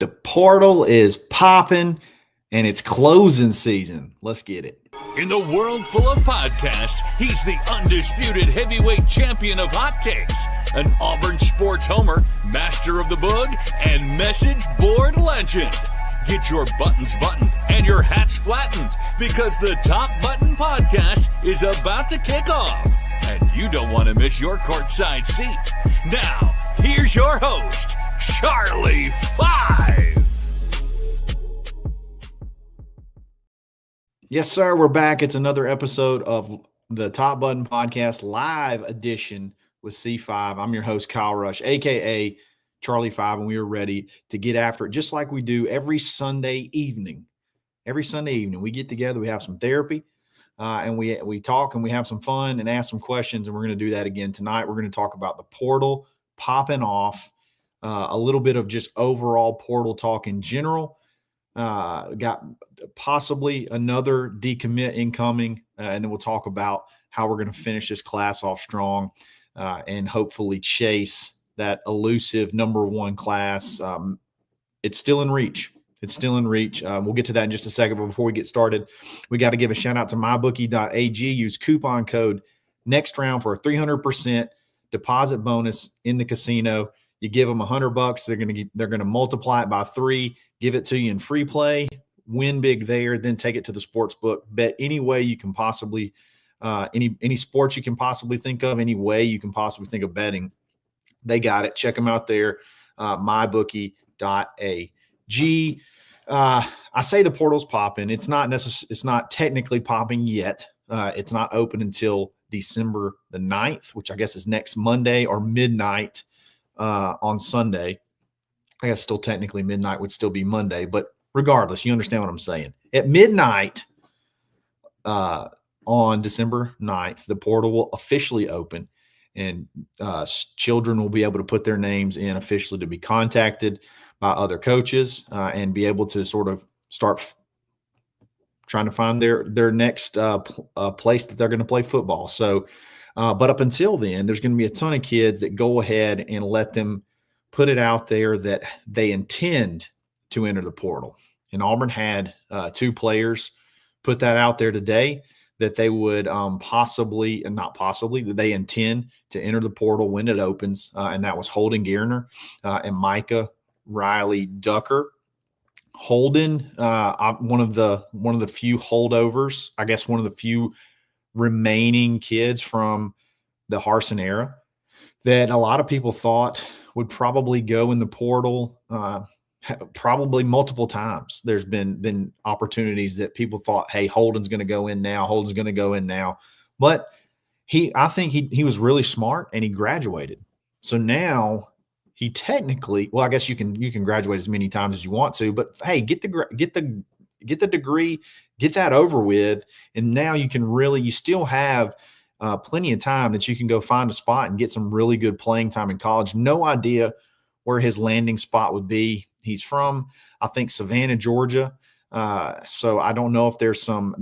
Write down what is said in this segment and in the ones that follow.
The portal is popping, and it's closing season. Let's get it. In the world full of podcasts, he's the undisputed heavyweight champion of hot takes, an Auburn sports homer, master of the boog, and message board legend. Get your buttons buttoned and your hats flattened because the Top Button Podcast is about to kick off, and you don't want to miss your courtside seat. Now, here's your host, Charlie 5. Yes, sir. We're back. It's another episode of the Top Button Podcast live edition with C5. I'm your host, Kyle Rush, a.k.a. Charlie 5, and we are ready to get after it just like we do every Sunday evening. Every Sunday evening, we get together, we have some therapy, and we talk and we have some fun and ask some questions, and we're going to do that again tonight. We're going to talk about the portal popping off, a little bit of just overall portal talk in general. Got possibly another decommit incoming, and then we'll talk about how we're going to finish this class off strong and hopefully chase that elusive number one class. It's still in reach. It's still in reach. We'll get to that in just a second, but before we get started, we got to give a shout out to mybookie.ag. Use coupon code next round for a 300% deposit bonus in the casino. You give them $100, they're going to multiply it by 3, give it to you in free play, win big there, then take it to the sports book. Bet any way you can possibly, any sports you can possibly think of, any way you can possibly think of betting. They got it. Check them out there, mybookie.ag. I say the portal's popping. It's not technically popping yet. It's not open until December the 9th, which I guess is next Monday or midnight on Sunday. I guess still technically midnight would still be Monday, but regardless, you understand what I'm saying. At midnight on December 9th, the portal will officially open, and children will be able to put their names in officially to be contacted by other coaches and be able to sort of start trying to find their next place that they're going to play football. So, but up until then, there's going to be a ton of kids that go ahead and let them put it out there that they intend to enter the portal. And Auburn had 2 players put that out there today that they would that they intend to enter the portal when it opens. And that was Holden Garner and Micah Riley Ducker. Holden, one of the few holdovers, I guess one of the few remaining kids from the Harsin era that a lot of people thought would probably go in the portal probably multiple times. There's been opportunities that people thought, hey, Holden's going to go in now. But I think he was really smart and he graduated. So now he technically, well, I guess you can graduate as many times as you want to, but hey, get the degree, get that over with, and now you still have plenty of time that you can go find a spot and get some really good playing time in college. No idea where his landing spot would be. He's from, I think, Savannah, Georgia. So I don't know if there's some of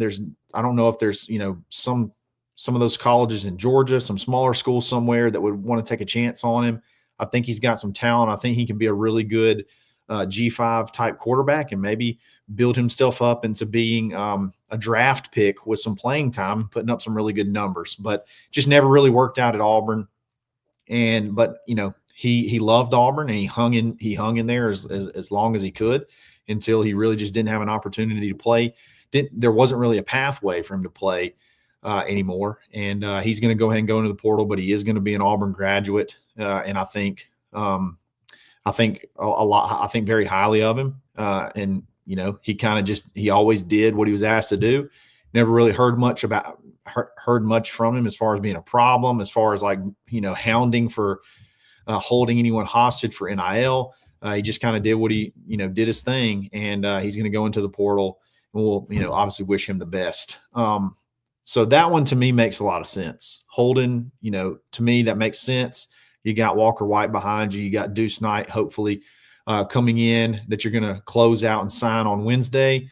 those colleges in Georgia, some smaller schools somewhere that would want to take a chance on him. I think he's got some talent. I think he can be a really good G5 type quarterback and maybe build himself up into being a draft pick with some playing time, putting up some really good numbers, but just never really worked out at Auburn. But he loved Auburn and he hung in there as long as he could until he really just didn't have an opportunity to play. There wasn't really a pathway for him to play anymore. And he's going to go ahead and go into the portal, but he is going to be an Auburn graduate. And I think very highly of him. And he always did what he was asked to do. Never really heard much from him as far as being a problem, as far as hounding for holding anyone hostage for NIL. He just kind of did what he, did his thing, and he's going to go into the portal, and we'll, obviously wish him the best. So that one to me makes a lot of sense. Holden, to me that makes sense. You got Walker White behind you. You got Deuce Knight, hopefully coming in that you're going to close out and sign on Wednesday.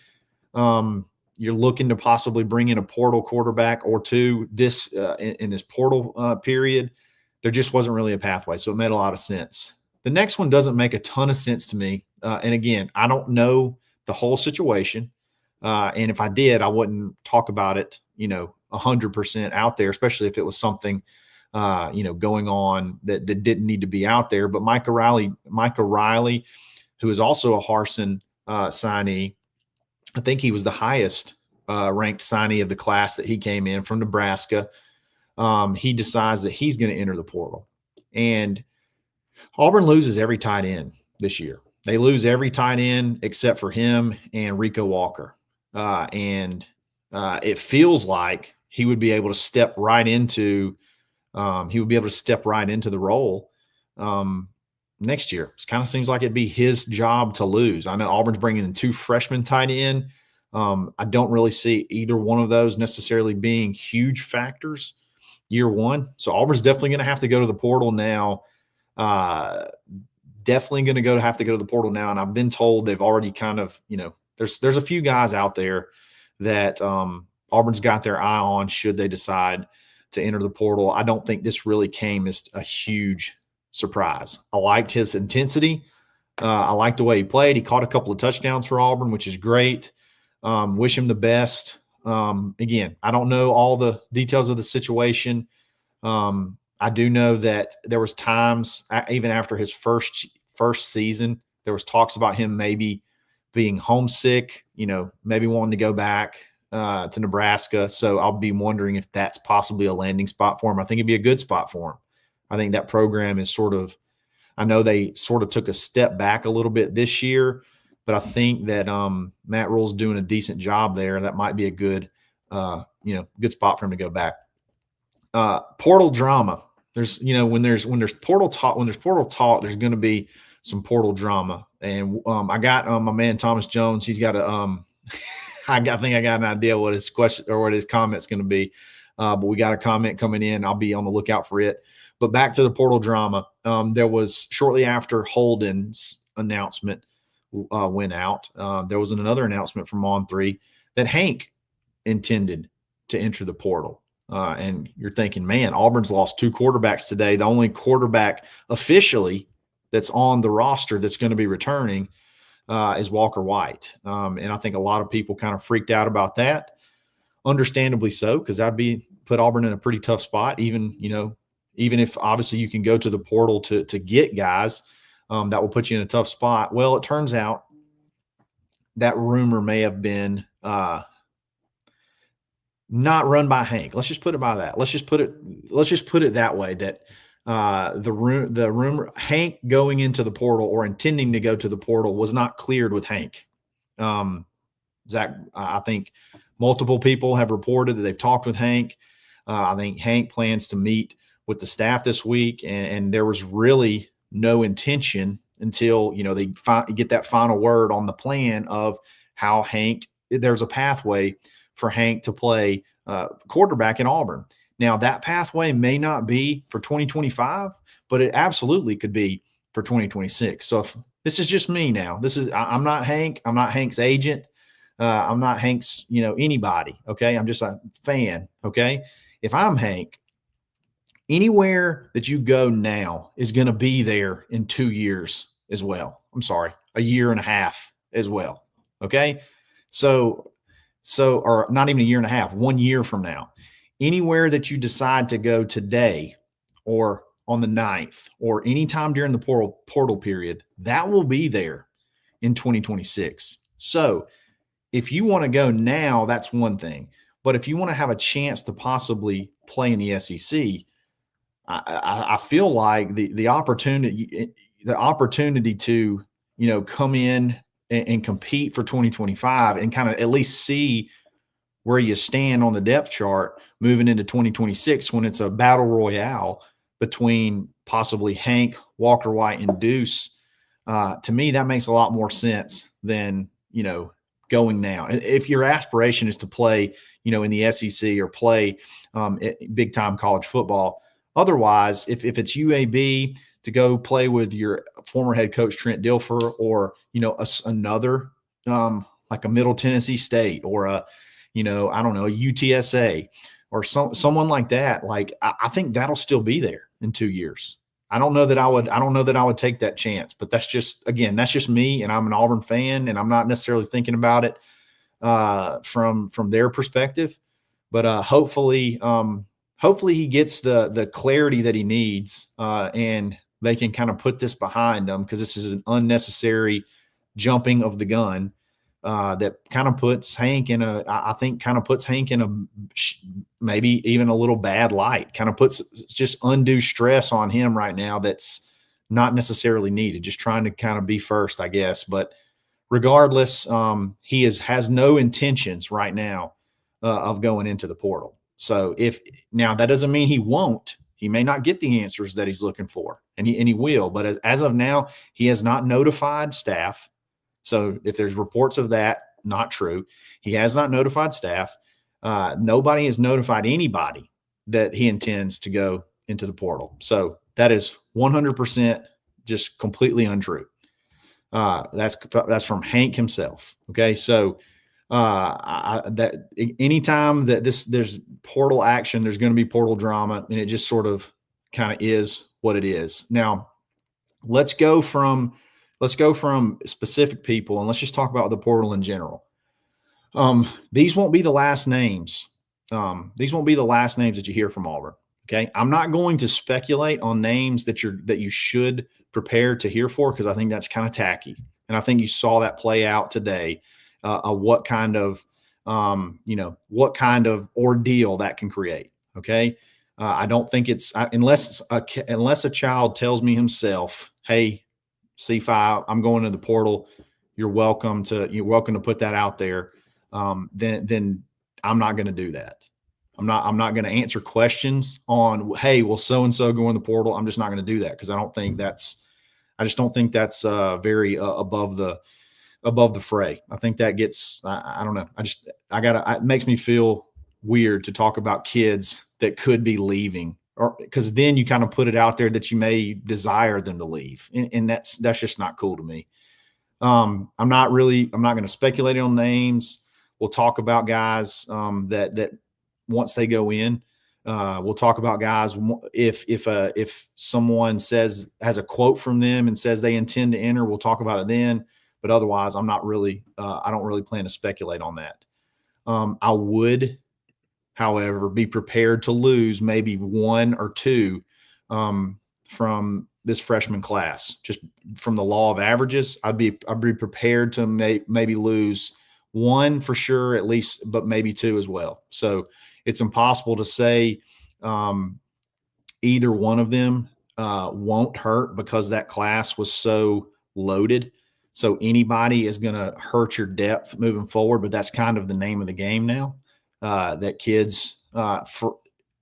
You're looking to possibly bring in a portal quarterback or two in this portal period. There just wasn't really a pathway, so it made a lot of sense. The next one doesn't make a ton of sense to me. And again, I don't know the whole situation. And if I did, I wouldn't talk about it, 100% out there, especially if it was something, going on that didn't need to be out there. But Micah Riley, who is also a Harsin signee, I think he was the highest ranked signee of the class that he came in from Nebraska. He decides that he's going to enter the portal. And Auburn loses every tight end this year. They lose every tight end except for him and Rico Walker. And it feels like he would be able to step right into the role next year. It kind of seems like it'd be his job to lose. I know Auburn's bringing in 2 freshmen tight end. I don't really see either one of those necessarily being huge factors year one. So Auburn's definitely going to have to go to the portal now. Definitely going to have to go to the portal now. And I've been told they've already kind of, there's a few guys out there that Auburn's got their eye on should they decide to enter the portal. I don't think this really came as a huge surprise. I liked his intensity. I liked the way he played. He caught a couple of touchdowns for Auburn, which is great. Wish him the best. Again, I don't know all the details of the situation. I do know that there was times, even after his first season, there was talks about him maybe being homesick, maybe wanting to go back to Nebraska. So I'll be wondering if that's possibly a landing spot for him. I think it'd be a good spot for him. I think that program is I know they sort of took a step back a little bit this year, but I think that Matt Rule's doing a decent job there. That might be a good, good spot for him to go back. Portal drama. There's, when there's portal talk, there's going to be some portal drama. And I got my man Thomas Jones. He's got I think I got an idea what his question or what his comment's going to be. But we got a comment coming in. I'll be on the lookout for it. But back to the portal drama. There was shortly after Holden's announcement went out, there was another announcement from On3 that Hank intended to enter the portal. And you're thinking, man, Auburn's lost 2 quarterbacks today. The only quarterback officially that's on the roster that's going to be returning is Walker White. And I think a lot of people kind of freaked out about that. Understandably so, because that'd put Auburn in a pretty tough spot. Even if obviously you can go to the portal to get guys, that will put you in a tough spot. Well, it turns out that rumor may have been not run by Hank. Let's just put it by that. Let's just put it that way, that the rumor Hank going into the portal or intending to go to the portal was not cleared with Hank. Zach, I think multiple people have reported that they've talked with Hank. I think Hank plans to meet with the staff this week, and there was really no intention until, they get that final word on the plan of how there's a pathway for Hank to play quarterback in Auburn. Now, that pathway may not be for 2025, but it absolutely could be for 2026. So if this is just me now, I'm not Hank. I'm not Hank's agent. I'm not Hank's, anybody. Okay. I'm just a fan. Okay. If I'm Hank, anywhere that you go now is going to be there in 2 years as well. I'm sorry, a year and a half as well. Okay. So, or not even a year and a half, 1 year from now, anywhere that you decide to go today or on the 9th or anytime during the portal period, that will be there in 2026. So if you want to go now, that's one thing. But if you want to have a chance to possibly play in the SEC, I feel like the opportunity to, come in and compete for 2025 and kind of at least see where you stand on the depth chart moving into 2026 when it's a battle royale between possibly Hank, Walker White, and Deuce. To me, that makes a lot more sense than, going now. If your aspiration is to play, in the SEC or play big time college football. Otherwise, if it's UAB to go play with your former head coach Trent Dilfer, or another like a Middle Tennessee State, or a a UTSA or someone like that, like I think that'll still be there in 2 years. I don't know that I would take that chance, but that's just me, and I'm an Auburn fan, and I'm not necessarily thinking about it from their perspective. But hopefully he gets the clarity that he needs, and they can kind of put this behind them, because this is an unnecessary jumping of the gun that kind of puts Hank in a maybe even a little bad light, kind of puts just undue stress on him right now that's not necessarily needed, just trying to kind of be first, I guess. But regardless, he has no intentions right now of going into the portal. So now that doesn't mean he won't. He may not get the answers that he's looking for, and he will. But as of now, he has not notified staff. So if there's reports of that not true, he has not notified staff. Nobody has notified anybody that he intends to go into the portal. So that is 100% just completely untrue. That's from Hank himself. Okay. So that anytime that there's portal action, there's going to be portal drama, and it just sort of kind of is what it is. Now let's go from specific people, and let's just talk about the portal in general. These won't be the last names. These won't be the last names that you hear from Auburn. Okay. I'm not going to speculate on names that you should prepare to hear for, because I think that's kind of tacky. And I think you saw that play out today, what kind of ordeal that can create. Okay. I don't think it's unless a child tells me himself, hey, C5, I'm going to the portal. You're welcome to put that out there. Then I'm not going to do that. I'm not going to answer questions on, hey, will so-and-so go in the portal? I'm just not going to do that, because I just don't think that's very above the fray. I think that gets, I don't know. It makes me feel weird to talk about kids that could be leaving, or because then you kind of put it out there that you may desire them to leave. And that's just not cool to me. I'm not going to speculate on names. We'll talk about guys that once they go in, we'll talk about guys if someone has a quote from them and says they intend to enter, we'll talk about it then. But otherwise, I don't really plan to speculate on that. I would, however, be prepared to lose maybe one or two from this freshman class. Just from the law of averages, I'd be prepared to maybe lose one for sure, at least, but maybe two as well. So it's impossible to say either one of them won't hurt, because that class was so loaded. So anybody is going to hurt your depth moving forward, but that's kind of the name of the game now. That kids, I'm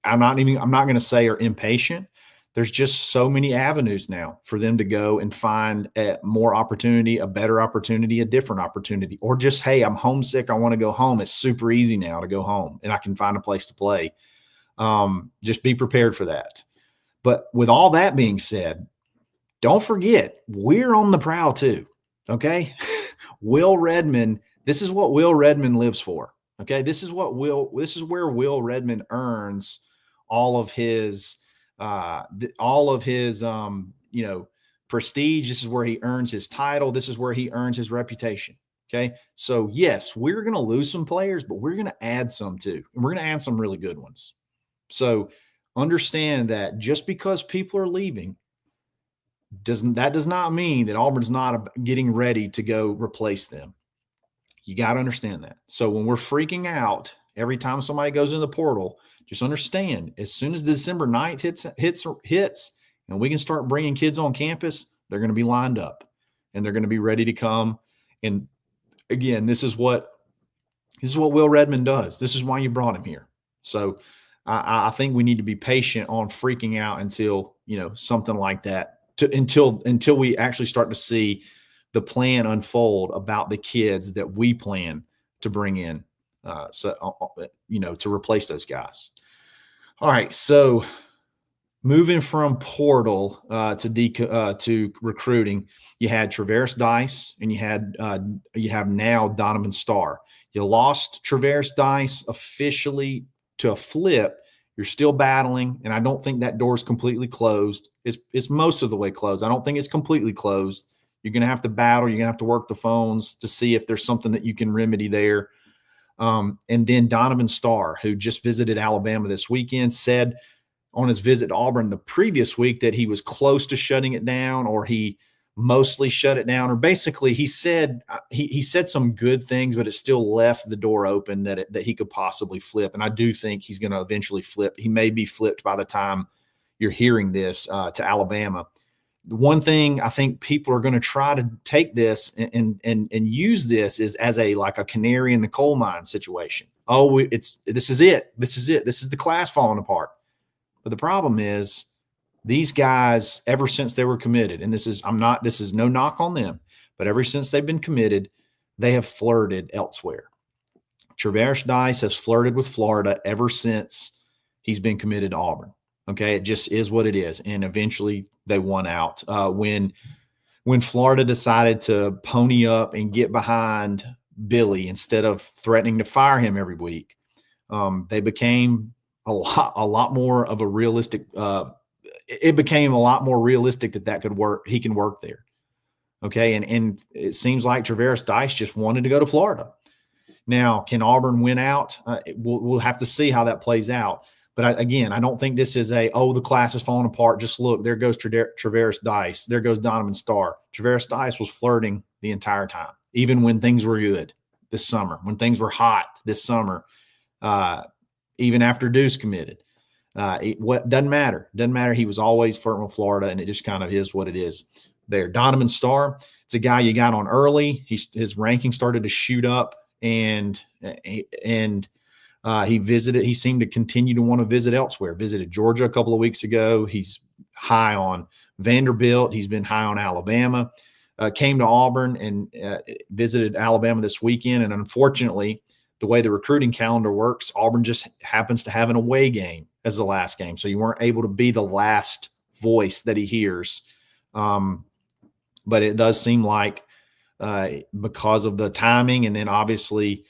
not going to say are impatient. There's just so many avenues now for them to go and find more opportunity, a better opportunity, a different opportunity, or just, hey, I'm homesick, I want to go home. It's super easy now to go home, and I can find a place to play. Just be prepared for that. But with all that being said, don't forget, we're on the prowl too. Okay. Will Redmond, this is what Will Redmond lives for. Okay. This is where Will Redmond earns all of his prestige. This is where he earns his title. This is where he earns his reputation. Okay. So yes, we're going to lose some players, but we're going to add some too. And we're going to add some really good ones. So understand that just because people are leaving, does not mean that Auburn's not getting ready to go replace them. You got to understand that. So when we're freaking out every time somebody goes in the portal, just understand, as soon as December 9th hits and we can start bringing kids on campus, they're going to be lined up and they're going to be ready to come. And again, this is what Will Redmond does. This is why you brought him here. So I think we need to be patient on freaking out until, something like that, until we actually start to see the plan unfold about the kids that we plan to bring in, to replace those guys. All right. So moving from portal to recruiting, you had Traverse Dice and you have now Donovan Starr. You lost Traverse Dice officially to a flip, You're still battling, and I don't think that door is completely closed. It's most of the way closed. I don't think it's completely closed. You're going to have to battle. You're going to have to work the phones to see if there's something that you can remedy there. And then Donovan Starr, who just visited Alabama this weekend, said on his visit to Auburn the previous week that he was close to shutting it down, or he mostly shut it down, or basically he said some good things, but it still left the door open that he could possibly flip. And I do think he's going to eventually flip. He may be flipped by the time you're hearing this to Alabama. The one thing I think people are going to try to take this and use this is as a canary in the coal mine situation. Oh, this is it. This is the class falling apart. But the problem is these guys, ever since they were committed, and this is no knock on them, but ever since they've been committed, they have flirted elsewhere. Travaris Dice has flirted with Florida ever since he's been committed to Auburn. Okay, it just is what it is. And eventually they won out. When Florida decided to pony up and get behind Billy instead of threatening to fire him every week, they became a lot more of a realistic. It became a lot more realistic that could work. He can work there. Okay, and it seems like Travaris Dice just wanted to go to Florida. Now, can Auburn win out? We'll have to see how that plays out. But again, I don't think this is the class is falling apart. Just look, there goes Travaris Dice. There goes Donovan Starr. Travaris Dice was flirting the entire time, even when things were good this summer, when things were hot this summer, even after Deuce committed. What doesn't matter. Doesn't matter. He was always flirting with Florida, and it just kind of is what it is there. Donovan Starr, it's a guy you got on early. His ranking started to shoot up, and he visited. He seemed to continue to want to visit elsewhere. Visited Georgia a couple of weeks ago. He's high on Vanderbilt. He's been high on Alabama. Came to Auburn and visited Alabama this weekend. And unfortunately, the way the recruiting calendar works, Auburn just happens to have an away game as the last game. So you weren't able to be the last voice that he hears. But it does seem like because of the timing, and then obviously,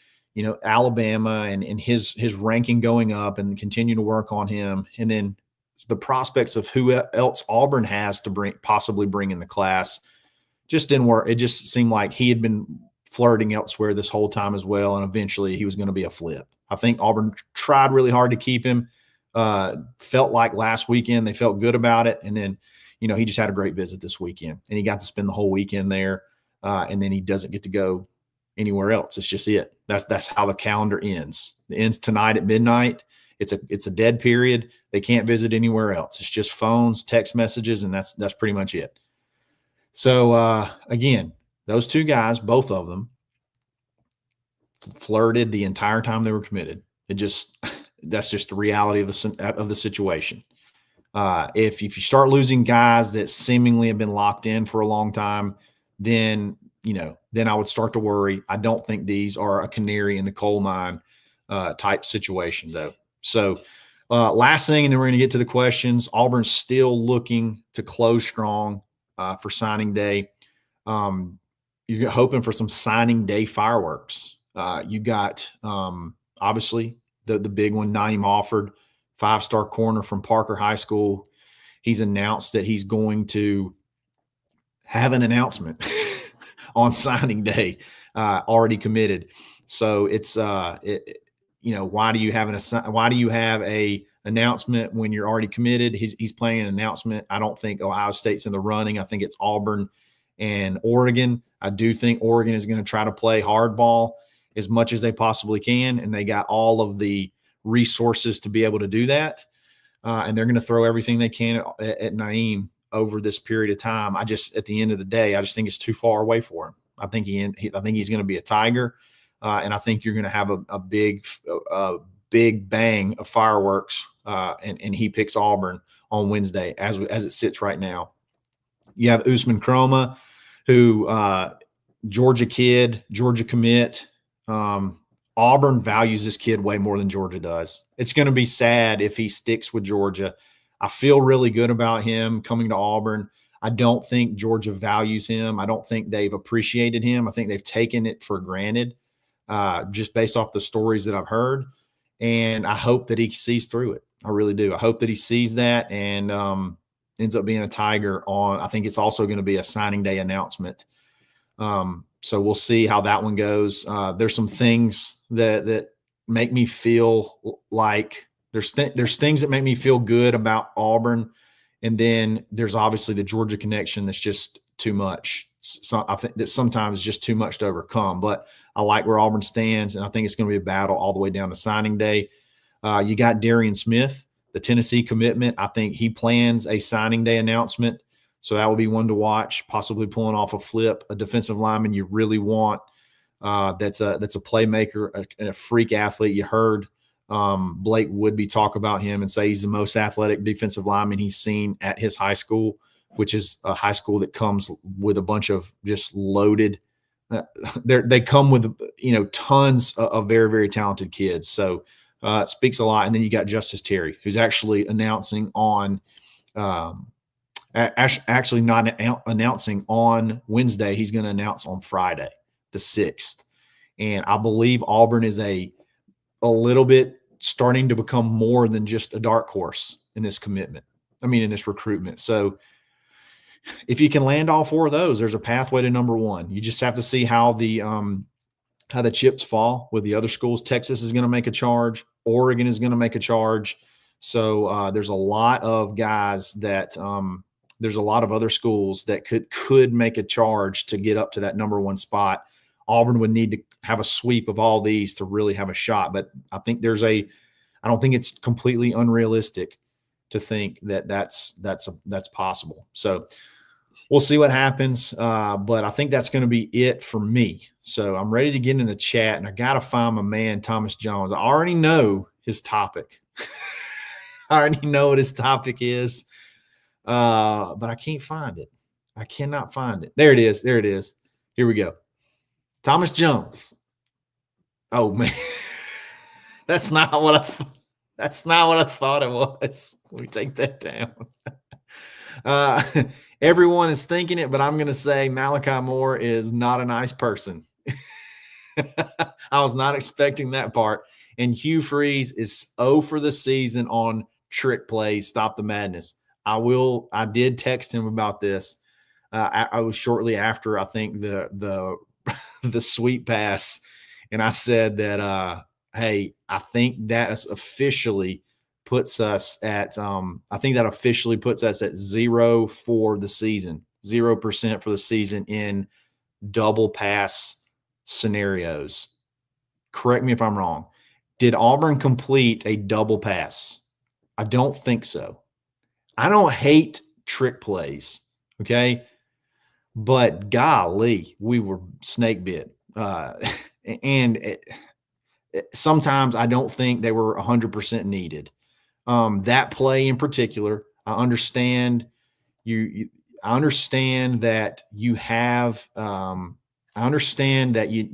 Alabama and his ranking going up and continue to work on him. And then the prospects of who else Auburn has to possibly bring in the class just didn't work. It just seemed like he had been flirting elsewhere this whole time as well. And eventually he was going to be a flip. I think Auburn tried really hard to keep him. Felt like last weekend they felt good about it. And then, he just had a great visit this weekend, and he got to spend the whole weekend there. And then he doesn't get to go anywhere else. It's just it. That's how the calendar ends. It ends tonight at midnight. It's a dead period. They can't visit anywhere else. It's just phones, text messages, and that's pretty much it. So again, those two guys, both of them, flirted the entire time they were committed. That's just the reality of the situation. If you start losing guys that seemingly have been locked in for a long time, then I would start to worry. I don't think these are a canary in the coal mine type situation, though. So last thing, and then we're going to get to the questions. Auburn's still looking to close strong for signing day. You're hoping for some signing day fireworks. You got obviously the big one, Naeem Offord, 5-star corner from Parker High School. He's announced that he's going to have an announcement on signing day, already committed. So it's why do you have a announcement when you're already committed? He's playing an announcement. I don't think Ohio State's in the running. I think it's Auburn and Oregon. I do think Oregon is going to try to play hardball as much as they possibly can, and they got all of the resources to be able to do that. And they're going to throw everything they can at Naeem over this period of time. At the end of the day, I just think it's too far away for him. I think he's going to be a Tiger, and I think you're going to have a big bang of fireworks, and he picks Auburn on Wednesday as it sits right now. You have Usman Kroma, who Georgia kid, Georgia commit. Auburn values this kid way more than Georgia does. It's going to be sad if he sticks with Georgia. I feel really good about him coming to Auburn. I don't think Georgia values him. I don't think they've appreciated him. I think they've taken it for granted, just based off the stories that I've heard. And I hope that he sees through it. I really do. I hope that he sees that and ends up being a Tiger on. I think it's also going to be a signing day announcement. So we'll see how that one goes. There's some things that make me feel like there's things that make me feel good about Auburn, and then there's obviously the Georgia connection that's just too much. So I think that sometimes just too much to overcome. But I like where Auburn stands, and I think it's going to be a battle all the way down to signing day. You got Darian Smith, the Tennessee commitment. I think he plans a signing day announcement. So that will be one to watch, possibly pulling off a flip, a defensive lineman you really want. That's a playmaker, a freak athlete. You heard Blake Woodby talk about him and say he's the most athletic defensive lineman he's seen at his high school, which is a high school that comes with a bunch of just loaded. They come with tons of very, very talented kids. So it speaks a lot. And then you got Justice Terry, who's actually announcing on. Actually not announcing on Wednesday. He's going to announce on Friday, the 6th. And I believe Auburn is a little bit starting to become more than just a dark horse in this commitment. In this recruitment. So if you can land all 4 of those, there's a pathway to number 1. You just have to see how the chips fall with the other schools. Texas is going to make a charge. Oregon is going to make a charge. So there's a lot of guys that there's a lot of other schools that could make a charge to get up to that number 1 spot. Auburn would need to have a sweep of all these to really have a shot. But I think I don't think it's completely unrealistic to think that that's possible. So we'll see what happens. But I think that's going to be it for me. So I'm ready to get in the chat, and I got to find my man, Thomas Jones. I already know his topic. I already know what his topic is. But I can't find it. I cannot find it. There it is. There it is. Here we go. Thomas Jones. Oh man, that's not what I thought it was. Let me take that down. Everyone is thinking it, but I'm going to say Malachi Moore is not a nice person. I was not expecting that part. And Hugh Freeze is 0 for the season on trick plays. Stop the madness. I did text him about this. I was shortly after, I think, the sweep pass. And I said that, hey, I think that officially puts us at, I think that officially puts us at 0 for the season, 0% for the season in double pass scenarios. Correct me if I'm wrong. Did Auburn complete a double pass? I don't think so. I don't hate trick plays, okay? But golly, we were snake bit. Sometimes I don't think they were 100% needed. That play in particular, I understand I understand that you have I understand that you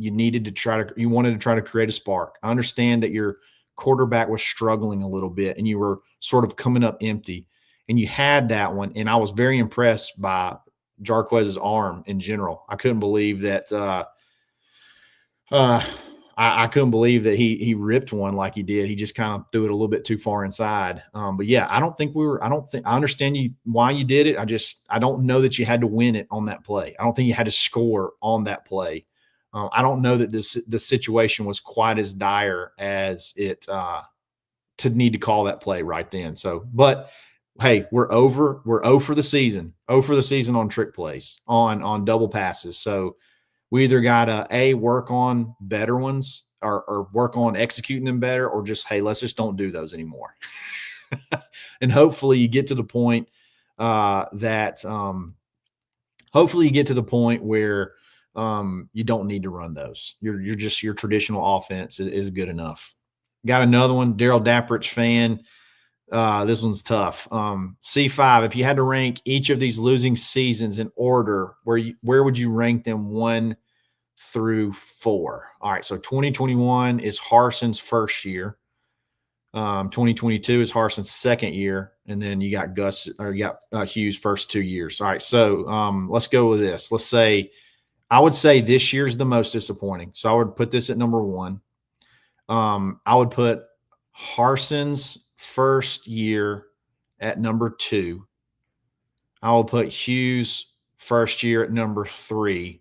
wanted to try to create a spark. I understand that your quarterback was struggling a little bit and you were sort of coming up empty. And you had that one, and I was very impressed by Jarquez's arm in general. I couldn't believe that I couldn't believe that he ripped one like he did. He just kind of threw it a little bit too far inside. But yeah, I understand why you did it. I don't know that you had to win it on that play. I don't think you had to score on that play. I don't know that the situation was quite as dire as it to need to call that play right then. So, but hey, we're 0 for the season. 0 for the season on trick plays, on double passes. So we either got to work on better ones or work on executing them better, or just, hey, let's just don't do those anymore. And hopefully you get to the point where you don't need to run those. Your traditional offense is good enough. Got another one, Daryl Dapprich fan. This one's tough. C5, if you had to rank each of these losing seasons in order, where would you rank them 1 through 4? All right, so 2021 is Harson's first year. 2022 is Harson's second year, and then you got Hughes' first 2 years. All right, so let's go with this. I would say this year's the most disappointing. So I would put this at number 1. I would put Harson's first year at number 2. I will put Hughes first year at number 3.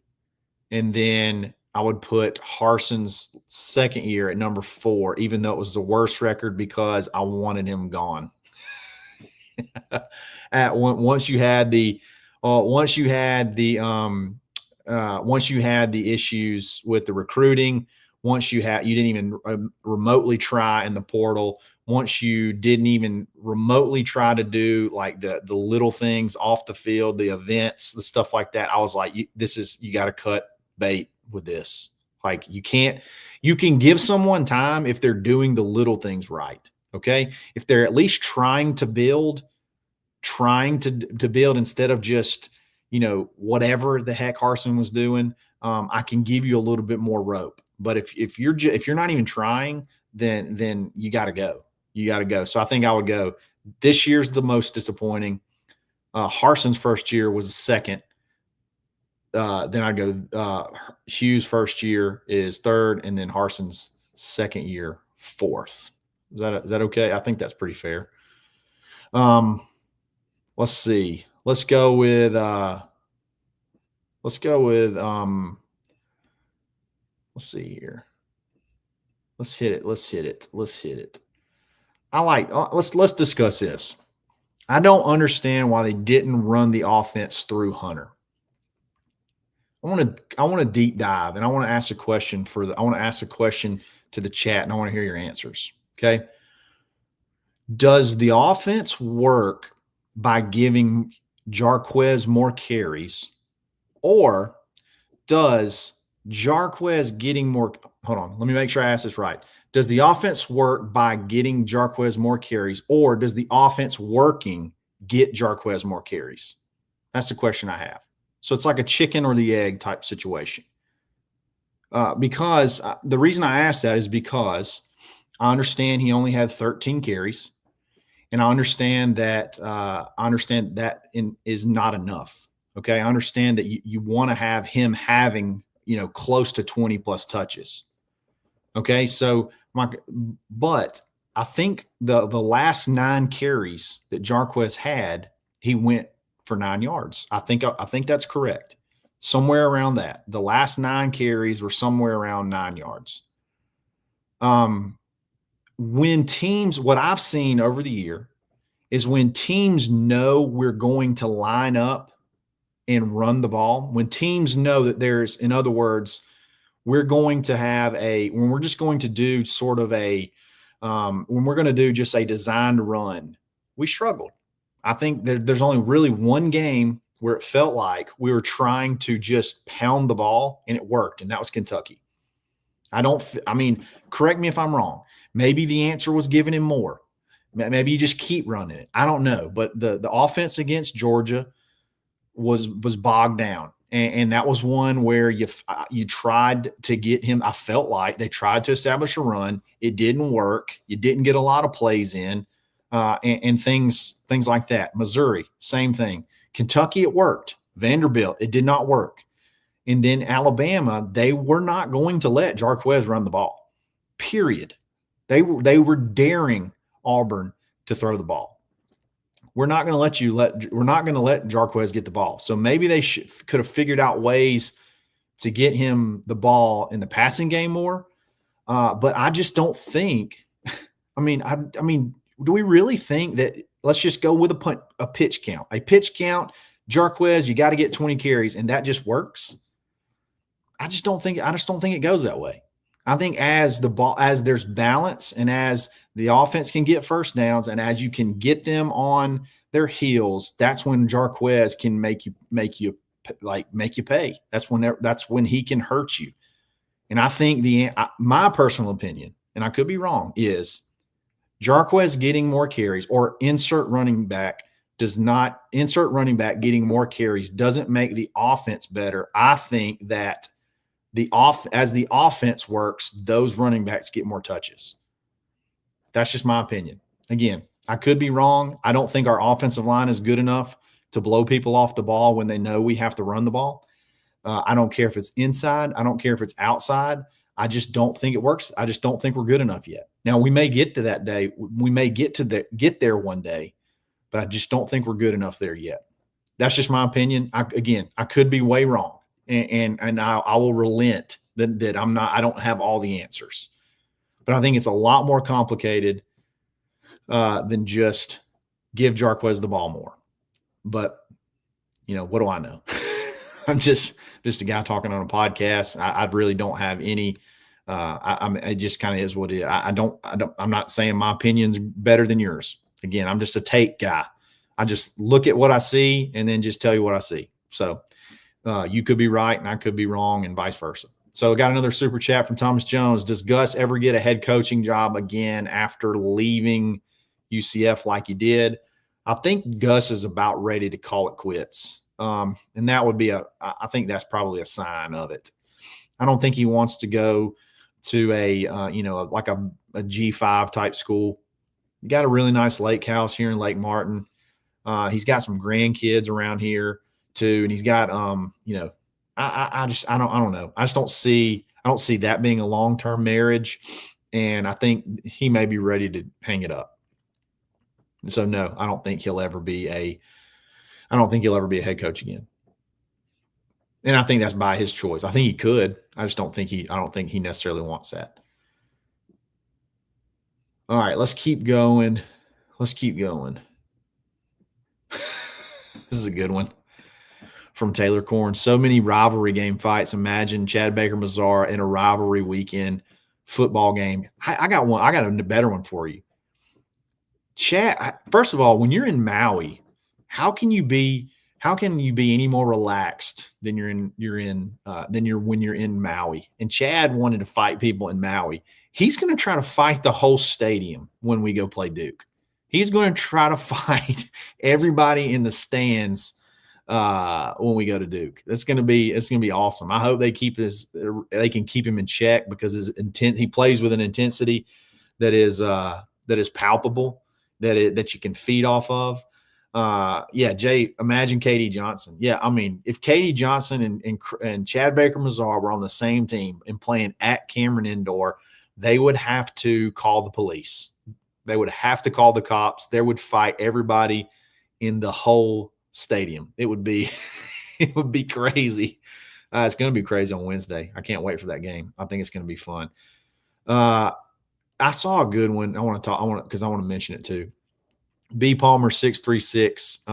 And then I would put Harson's second year at number 4, even though it was the worst record because I wanted him gone. Once you had the issues with the recruiting, you didn't even remotely try in the portal. Once you didn't even remotely try to do like the little things off the field, the events, the stuff like that, I was like, you got to cut bait with this. Like you can give someone time if they're doing the little things right. Okay. If they're at least trying to build instead of just, whatever the heck Harsin was doing, I can give you a little bit more rope. But if you're not even trying, then you got to go. You got to go. So I think I would go. This year's the most disappointing. Harson's first year was second. Then I'd go Hughes' first year is third, and then Harson's second year fourth. Is that okay? I think that's pretty fair. Let's see. Let's go with let's see here. Let's hit it. Let's discuss this. I don't understand why they didn't run the offense through Hunter. I want to deep dive, and I want to ask a question to the chat, and I want to hear your answers. Okay. Does the offense work by giving Jarquez more carries, or does Jarquez getting more – hold on, let me make sure I ask this right. Does the offense work by getting Jarquez more carries, or does the offense working get Jarquez more carries? That's the question I have. So it's like a chicken or the egg type situation. Because the reason I ask that is because I understand he only had 13 carries. And I understand that is not enough. Okay. I understand that you want to have him having, close to 20 plus touches. Okay. So but I think the last 9 carries that Jarquez had, he went for 9 yards. I think that's correct. Somewhere around that. The last 9 carries were somewhere around 9 yards. When teams, what I've seen over the year is when teams know we're going to line up and run the ball, when teams know that there's, in other words, we're going to have when we're just going to do sort of when we're going to do just a designed run, we struggled. I think there's only really one game where it felt like we were trying to just pound the ball and it worked, and that was Kentucky. Correct me if I'm wrong. Maybe the answer was giving him more. Maybe you just keep running it. I don't know. But the offense against Georgia was bogged down. And that was one where you tried to get him. I felt like they tried to establish a run. It didn't work. You didn't get a lot of plays in and things like that. Missouri, same thing. Kentucky, it worked. Vanderbilt, it did not work. And then Alabama, they were not going to let Jarquez run the ball, period. They were daring Auburn to throw the ball. We're not going to let Jarquez get the ball. So maybe they could have figured out ways to get him the ball in the passing game more. But I just don't think. I mean, do we really think that? Let's just go with a pitch count. A pitch count, Jarquez, you got to get 20 carries, and that just works. I just don't think it goes that way. I think as there's balance, and as the offense can get first downs, and as you can get them on their heels, that's when Jarquez can make you pay. That's when he can hurt you. And I think my personal opinion, and I could be wrong, is Jarquez getting more carries, or insert running back getting more carries doesn't make the offense better. I think that as the offense works, those running backs get more touches. That's just my opinion. Again, I could be wrong. I don't think our offensive line is good enough to blow people off the ball when they know we have to run the ball. I don't care if it's inside. I don't care if it's outside. I just don't think it works. I just don't think we're good enough yet. Now, we may get to that day. We may get there one day, but I just don't think we're good enough there yet. That's just my opinion. I could be way wrong, and I will relent that I don't have all the answers. But I think it's a lot more complicated than just give Jarquez the ball more. But, what do I know? I'm just a guy talking on a podcast. I really don't have any. It just kind of is what it is. I'm not saying my opinion's better than yours. Again, I'm just a take guy. I just look at what I see and then just tell you what I see. So you could be right and I could be wrong and vice versa. So I got another super chat from Thomas Jones. Does Gus ever get a head coaching job again after leaving UCF like he did? I think Gus is about ready to call it quits. And that would be I think that's probably a sign of it. I don't think he wants to go to a G5 type school. You got a really nice lake house here in Lake Martin. He's got some grandkids around here too. And he's got, I don't know. I don't see that being a long-term marriage. And I think he may be ready to hang it up. So no, I don't think he'll ever be a head coach again. And I think that's by his choice. I think he could. I don't think he necessarily wants that. All right, let's keep going. This is a good one from Taylor Corn. So many rivalry game fights. Imagine Chad Baker-Mazara in a rivalry weekend football game. I got one. I got a better one for you. Chad, first of all, when you're in Maui, how can you be any more relaxed than when you're in Maui? And Chad wanted to fight people in Maui. He's going to try to fight the whole stadium when we go play Duke. He's going to try to fight everybody in the stands when we go to Duke. It's going to be awesome. I hope they can keep him in check because he plays with an intensity that is palpable, that you can feed off of. Jay, imagine KD Johnson. Yeah, I mean, if KD Johnson and Chad Baker-Mazara were on the same team and playing at Cameron Indoor, they would have to call the police. They would have to call the cops. They would fight everybody in the whole stadium. It would be crazy. It's going to be crazy on Wednesday. I can't wait for that game. I think it's going to be fun. I saw a good one. I want to mention it too. B Palmer 636.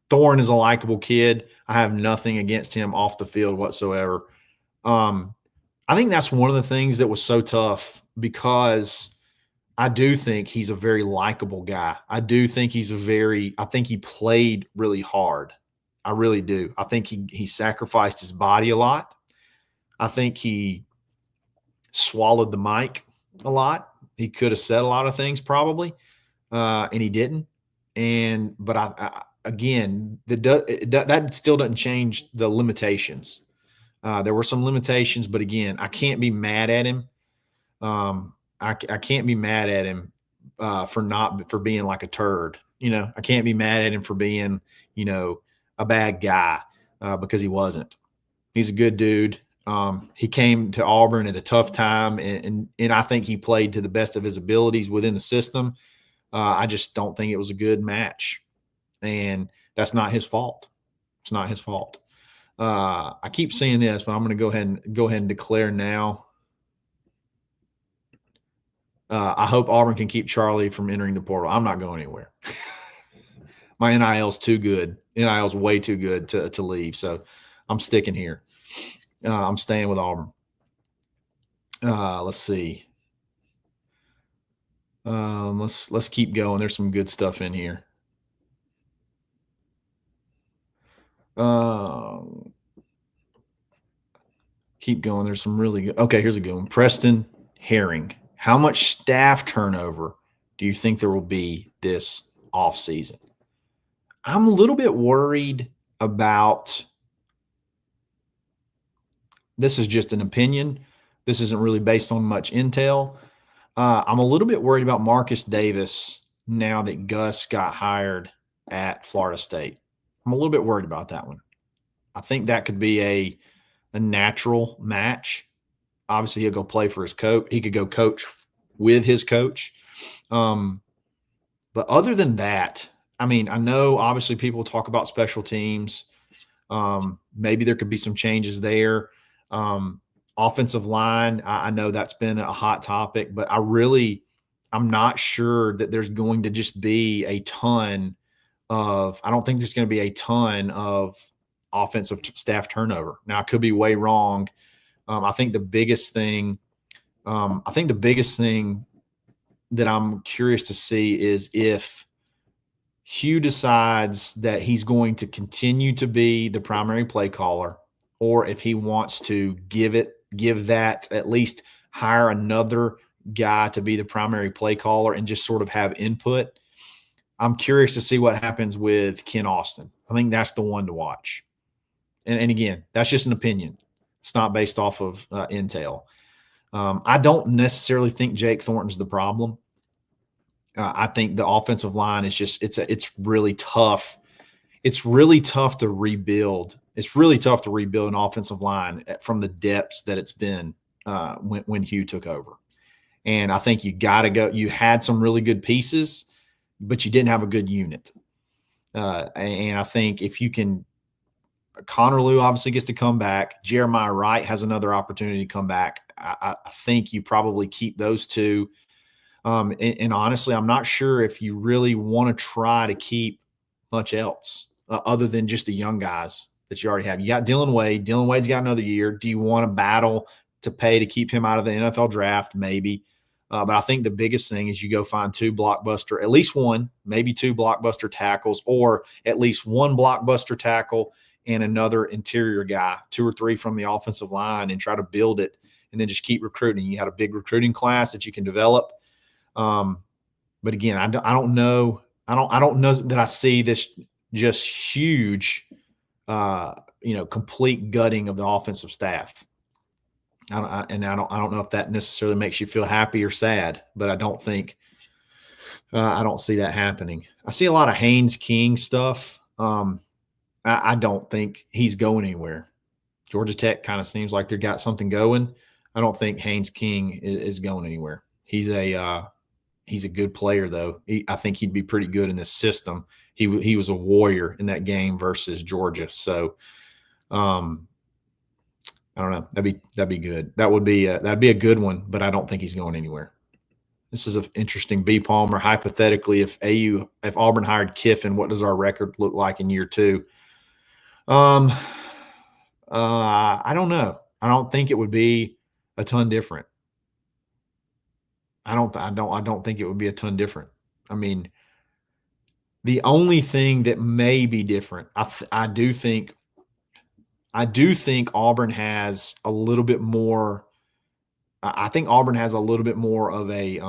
Thorne is a likable kid. I have nothing against him off the field whatsoever. I think that's one of the things that was so tough because I do think he's a very likable guy. I think he played really hard. I really do. I think he sacrificed his body a lot. I think he swallowed the mic a lot. He could have said a lot of things probably. And he didn't. But again, that still doesn't change the limitations. There were some limitations, but again, I can't be mad at him. I can't be mad at him for being like a turd. I can't be mad at him for being, a bad guy because he wasn't. He's a good dude. He came to Auburn at a tough time, and I think he played to the best of his abilities within the system. I just don't think it was a good match, and that's not his fault. It's not his fault. I keep saying this, but I'm going to go ahead and declare now. I hope Auburn can keep Charlie from entering the portal. I'm not going anywhere. My NIL's too good. NIL's way too good to leave, so I'm sticking here. I'm staying with Auburn. Let's see. Let's keep going. There's some good stuff in here. Keep going. There's some really good. Okay, here's a good one. Preston Herring. How much staff turnover do you think there will be this offseason? I'm a little bit worried about – this is just an opinion. This isn't really based on much intel. I'm a little bit worried about Marcus Davis now that Gus got hired at Florida State. I'm a little bit worried about that one. I think that could be a natural match. Obviously, he'll go play for his coach. He could go coach with his coach. But other than that, I mean, I know obviously people talk about special teams. Maybe there could be some changes there. Offensive line, I know that's been a hot topic, but I'm not sure that there's going to just be a ton I don't think there's going to be a ton of offensive staff turnover. Now, I could be way wrong. I think the biggest thing that I'm curious to see is if Hugh decides that he's going to continue to be the primary play caller, or if he wants to give that at least hire another guy to be the primary play caller and just sort of have input. I'm curious to see what happens with Ken Austin. I think that's the one to watch. And again, that's just an opinion. It's not based off of intel. I don't necessarily think Jake Thornton's the problem. I think the offensive line is just it's really tough. It's really tough to rebuild. It's really tough to rebuild an offensive line from the depths that it's been when Hugh took over. And I think you got to go. You had some really good pieces, but you didn't have a good unit. And I think if you can, Connor Lew obviously gets to come back. Jeremiah Wright has another opportunity to come back. I think you probably keep those two. And honestly, I'm not sure if you really want to try to keep much else other than just the young guys that you already have. You got Dylan Wade. Dylan Wade's got another year. Do you want to battle to pay to keep him out of the NFL draft? Maybe. But I think the biggest thing is you go find at least one, maybe two blockbuster tackles, or at least one blockbuster tackle and another interior guy, 2 or 3 from the offensive line, and try to build it and then just keep recruiting. You had a big recruiting class that you can develop. But again, I don't know. I don't know that I see this just huge, complete gutting of the offensive staff. I don't know if that necessarily makes you feel happy or sad, but I don't see that happening. I see a lot of Haynes King stuff. I don't think he's going anywhere. Georgia Tech kind of seems like they've got something going. I don't think Haynes King is going anywhere. He's a good player though. I think he'd be pretty good in this system. He was a warrior in that game versus Georgia. So, I don't know. That'd be good. That'd be a good one, but I don't think he's going anywhere. This is an interesting. B. Palmer, hypothetically, if Auburn hired Kiffin, what does our record look like in year 2? I don't know. I don't think it would be a ton different. I don't think it would be a ton different. I mean, the only thing that may be different, I do think Auburn has a little bit more. I think Auburn has a little bit more of a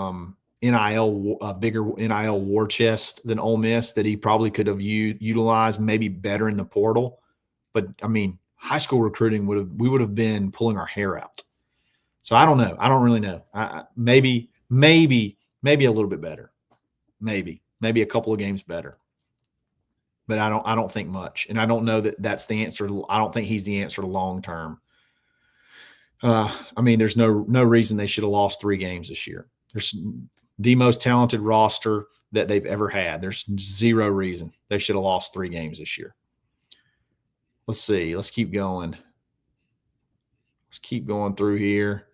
bigger NIL war chest than Ole Miss that he probably could have utilized maybe better in the portal. But I mean, high school recruiting we would have been pulling our hair out. So I don't know. I don't really know. Maybe a little bit better. Maybe a couple of games better. But I don't think much. And I don't know that that's the answer. I don't think he's the answer to long term. I mean, there's no reason they should have lost 3 games this year. There's the most talented roster that they've ever had. There's zero reason they should have lost 3 games this year. Let's see. Let's keep going. Let's keep going through here.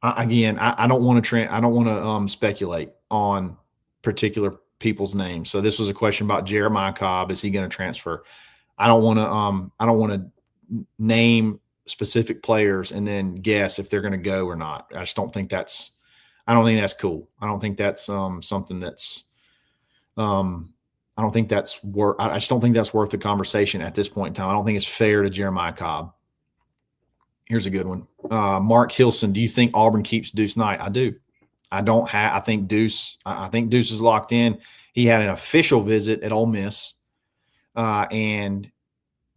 I don't want to speculate on particular people's names. So this was a question about Jeremiah Cobb. Is he going to transfer? I don't want to name specific players and then guess if they're going to go or not. I don't think that's cool. I don't think that's something that's I just don't think that's worth the conversation at this point in time. I don't think it's fair to Jeremiah Cobb. Here's a good one. Mark Hilson, do you think Auburn keeps Deuce Knight? I do. I think Deuce is locked in. He had an official visit at Ole Miss, and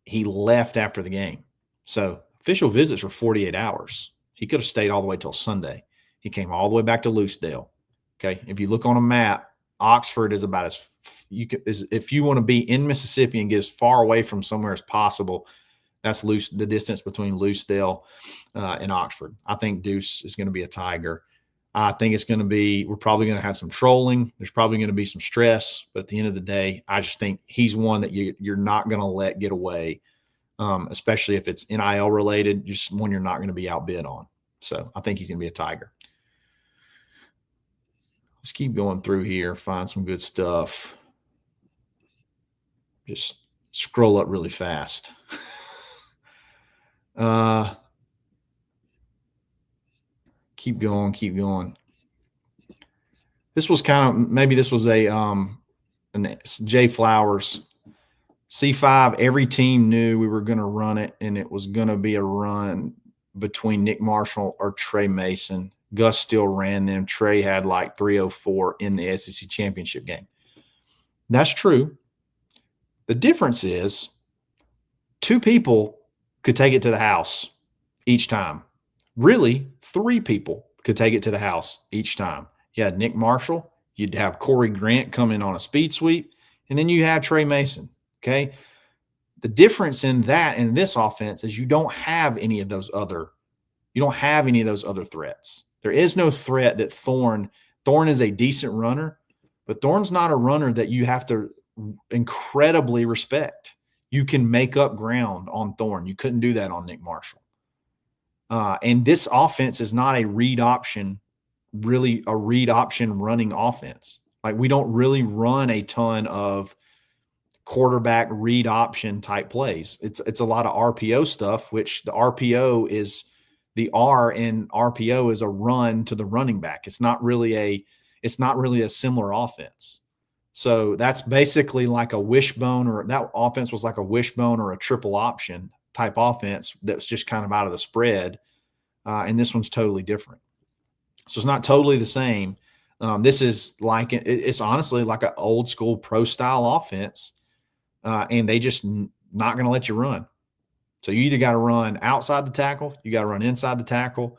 he left after the game. So official visits were 48 hours. He could have stayed all the way till Sunday. He came all the way back to Loosedale. Okay. If you look on a map, Oxford is about if you want to be in Mississippi and get as far away from somewhere as possible, That's the distance between Lucedale and Oxford. I think Deuce is going to be a Tiger. I think we're probably going to have some trolling. There's probably going to be some stress. But at the end of the day, I just think he's one that you're not going to let get away, especially if it's NIL related, just one you're not going to be outbid on. So I think he's going to be a Tiger. Let's keep going through here, find some good stuff. Just scroll up really fast. Keep going. This was maybe this was a Jay Flowers. C5, every team knew we were going to run it, and it was going to be a run between Nick Marshall or Trey Mason. Gus still ran them. Trey had like 304 in the SEC championship game. That's true. The difference is 2 people could take it to the house each time. Really, 3 people could take it to the house each time. You had Nick Marshall. You'd have Corey Grant come in on a speed sweep. And then you have Trey Mason. Okay. The difference in that and this offense is you don't have any of those other threats. There is no threat that Thorne is a decent runner, but Thorne's not a runner that you have to incredibly respect. You can make up ground on Thorne. You couldn't do that on Nick Marshall. And this offense is not a read option running offense. Like, we don't really run a ton of quarterback read option type plays. It's a lot of RPO stuff, which the RPO is the R in RPO is a run to the running back. It's not really a similar offense. So that's basically like a wishbone, or that offense was like a wishbone or a triple option type offense that's just kind of out of the spread. And this one's totally different. So it's not totally the same. This is like, it's honestly like an old school pro style offense. And they just not going to let you run. So you either got to run outside the tackle, you got to run inside the tackle.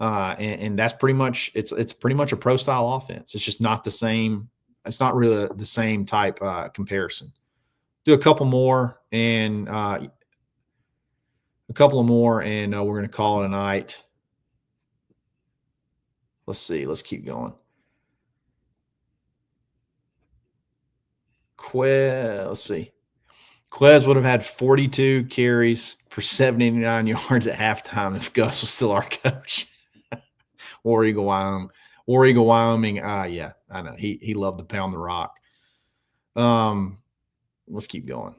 And that's pretty much, it's pretty much a pro style offense. It's just not the same. It's not really the same type comparison. Do a couple more and we're going to call it a night. Let's see. Let's keep going. Let's see. Quez would have had 42 carries for 79 yards at halftime if Gus was still our coach. War Eagle, Wyoming. Yeah, I know. He loved to pound the rock. Let's keep going.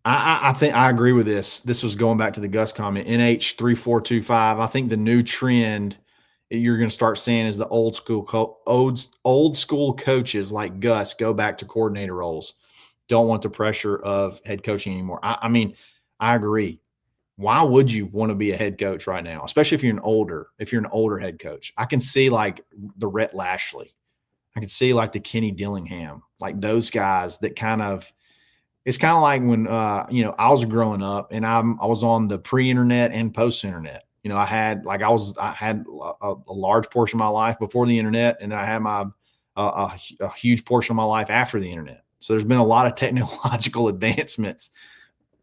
I think I agree with this. This was going back to the Gus comment. NH3425. I think the new trend you're going to start seeing is the old school coaches like Gus go back to coordinator roles. Don't want the pressure of head coaching anymore. I mean, I agree. Why would you want to be a head coach right now, especially if you're an older head coach? I can see like the Rhett Lashley. I can see like the Kenny Dillingham, like those guys that it's kind of like when I was growing up and I was on the pre-internet and post-internet. I had a large portion of my life before the internet, and then I had a huge portion of my life after the internet. So there's been a lot of technological advancements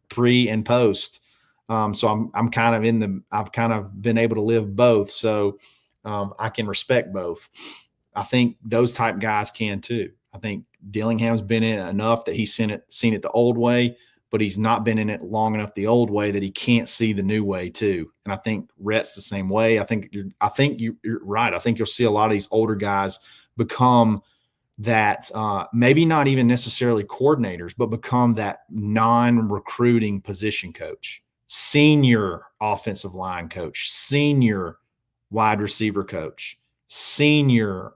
pre and post. So I've kind of been able to live both. So I can respect both. I think those type guys can too. I think Dillingham's been in it enough that he's seen it the old way, but he's not been in it long enough the old way that he can't see the new way too. And I think Rhett's the same way. I think you're right. I think you'll see a lot of these older guys become that, maybe not even necessarily coordinators, but become that non-recruiting position coach, senior offensive line coach, senior wide receiver coach, senior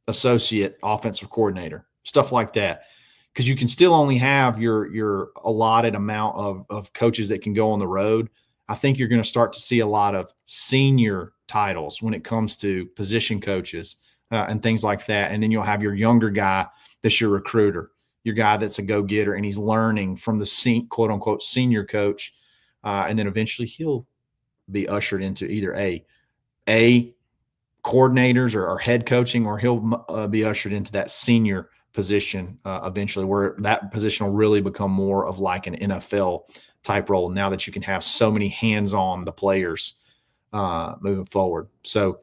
associate offensive coordinator, stuff like that. Because you can still only have your allotted amount of coaches that can go on the road. I think you're going to start to see a lot of senior titles when it comes to position coaches and things like that. And then you'll have your younger guy that's your recruiter, your guy that's a go-getter, and he's learning from the quote-unquote senior coach. And then eventually he'll be ushered into either a coordinators or head coaching, or he'll be ushered into that senior position eventually, where that position will really become more of like an NFL type role now that you can have so many hands on the players moving forward. So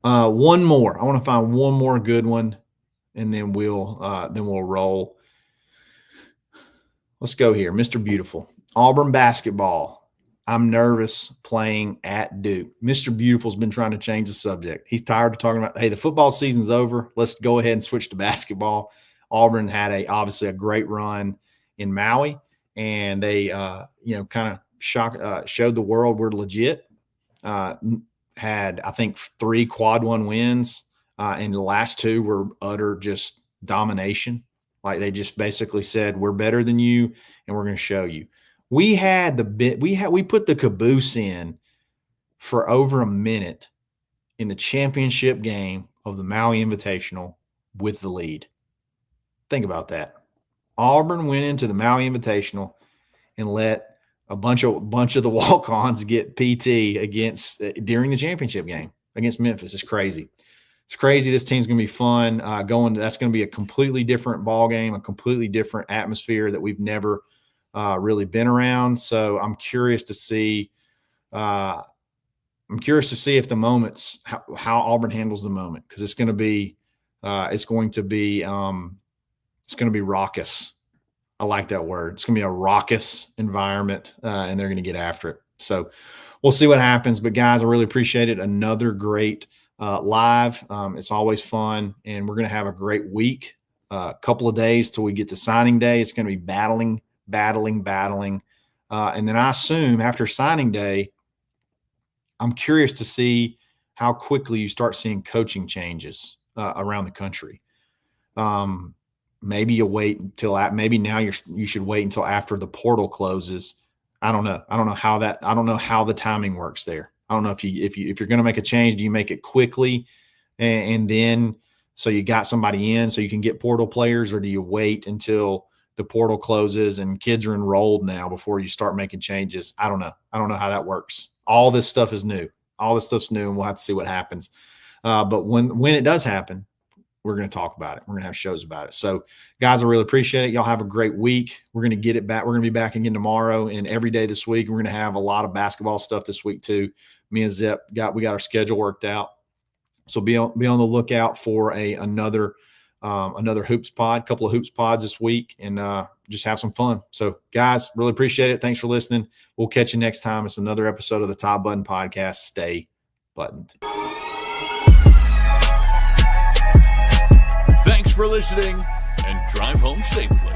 one more. I want to find one more good one, and then we'll roll. Let's go here. Mr. Beautiful. Auburn basketball. I'm nervous playing at Duke. Mr. Beautiful's been trying to change the subject. He's tired of talking about, hey, the football season's over. Let's go ahead and switch to basketball. Auburn had obviously a great run in Maui, and they kind of showed the world we're legit. Had, I think, 3 quad 1 wins, and the last 2 were utter just domination. Like they just basically said, we're better than you, and we're going to show you. We put the caboose in for over a minute in the championship game of the Maui Invitational with the lead. Think about that. Auburn went into the Maui Invitational and let a bunch of the walk-ons get PT during the championship game against Memphis. It's crazy. It's crazy. This team's going to be fun. That's going to be a completely different ball game, a completely different atmosphere that we've never really been around. So I'm curious to see. If the moments how Auburn handles the moment, because it's going to be raucous. I like that word. It's going to be a raucous environment, and they're going to get after it. So we'll see what happens. But guys, I really appreciate it. Another great live. It's always fun, and we're going to have a great week. A couple of days till we get to signing day. It's going to be battling. And then I assume after signing day, I'm curious to see how quickly you start seeing coaching changes around the country. Maybe you wait until maybe now you should wait until after the portal closes. I don't know. I don't know how the timing works there. I don't know if you're going to make a change, do you make it quickly and then so you got somebody in so you can get portal players, or do you wait until the portal closes and kids are enrolled now before you start making changes? I don't know. I don't know how that works. All this stuff is new. All this stuff's new, and we'll have to see what happens. But when it does happen, we're going to talk about it. We're going to have shows about it. So, guys, I really appreciate it. Y'all have a great week. We're going to get it back. We're going to be back again tomorrow and every day this week. We're going to have a lot of basketball stuff this week too. Me and Zep we got our schedule worked out. So be on the lookout for another hoops pod, couple of hoops pods this week, and just have some fun. So, guys, really appreciate it. Thanks for listening. We'll catch you next time. It's another episode of the Top Button Podcast. Stay buttoned. Thanks for listening, and drive home safely.